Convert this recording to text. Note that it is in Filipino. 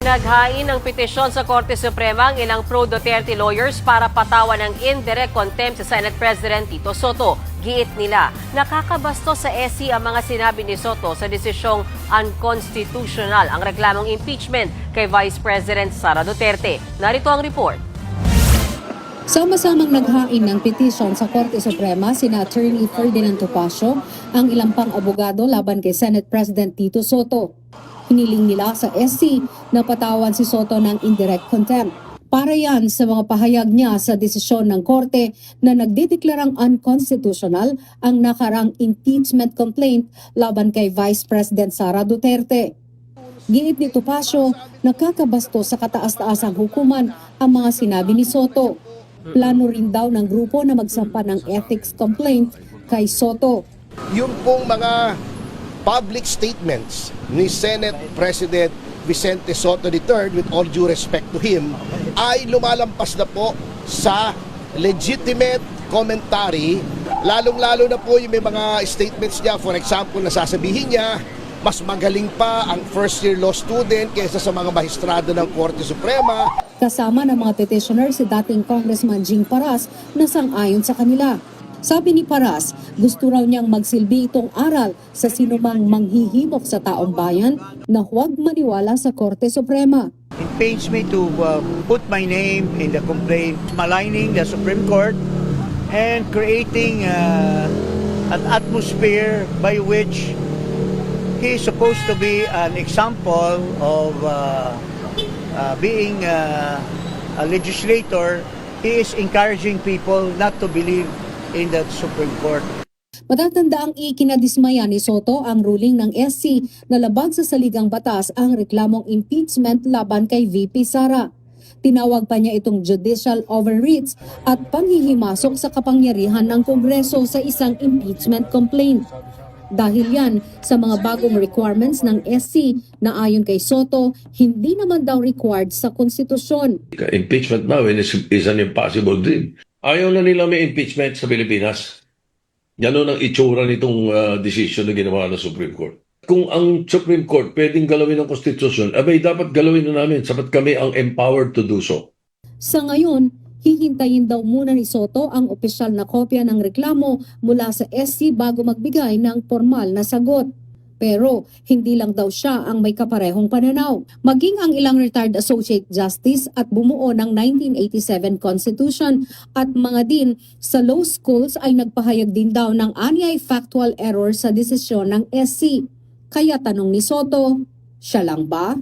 Naghain ng petisyon sa Korte Suprema ang ilang pro-Duterte lawyers para patawan ng indirect contempt sa Senate President Tito Soto. Giit nila, nakakabastos sa SC ang mga sinabi ni Soto sa desisyong unconstitutional ang reklamong impeachment kay Vice President Sara Duterte. Narito ang report. Sama-samang naghain ng petisyon sa Korte Suprema sina Attorney Ferdinand Topacio, ang ilang pang-abogado laban kay Senate President Tito Soto. Hiniling nila sa SC na patawan si Soto ng indirect contempt. Para yan sa mga pahayag niya sa desisyon ng Korte na nagdedeklarang unconstitutional ang nakarang impeachment complaint laban kay Vice President Sara Duterte. Giit ni Topacio, nakakabastos sa kataas-taasang hukuman ang mga sinabi ni Soto. Plano rin daw ng grupo na magsampa ng ethics complaint kay Soto. Yung pong mga public statements ni Senate President Vicente Soto III, with all due respect to him, ay lumalampas na po sa legitimate commentary, lalong-lalo na po yung may mga statements niya. For example, nasasabihin niya, mas magaling pa ang first-year law student kaysa sa mga mahistrado ng Korte Suprema. Kasama ng mga petitioner si dating Congressman Jing Paras na sang-ayon sa kanila. Sabi ni Paras, gusto raw niyang magsilbi itong aral sa sinumang manghihimok sa taong bayan na huwag maniwala sa Korte Suprema. It pains me to put my name in the complaint, maligning the Supreme Court and creating an atmosphere by which he is supposed to be an example of being a legislator. He is encouraging people not to believe in the Supreme Court. Matatanda ang ikinadismaya ni Soto ang ruling ng SC na labag sa saligang batas ang reklamong impeachment laban kay VP Sara. Tinawag pa niya itong judicial overreach at panghihimasok sa kapangyarihan ng Kongreso sa isang impeachment complaint. Dahil yan sa mga bagong requirements ng SC na ayon kay Soto, hindi naman daw required sa konstitusyon. Impeachment now is an impossible dream. Ayaw na nila may impeachment sa Pilipinas. Yan ang itsura nitong decision na ginawa ng Supreme Court. Kung ang Supreme Court pwedeng galawin ng konstitusyon, abay dapat galawin na namin sapat kami ang empowered to do so. Sa ngayon, hihintayin daw muna ni Soto ang opisyal na kopya ng reklamo mula sa SC bago magbigay ng formal na sagot. Pero hindi lang daw siya ang may kaparehong pananaw. Maging ang ilang retired associate justice at bumuo ng 1987 Constitution at mga din sa law schools ay nagpahayag din daw ng anyay factual error sa desisyon ng SC. Kaya tanong ni Soto, siya lang ba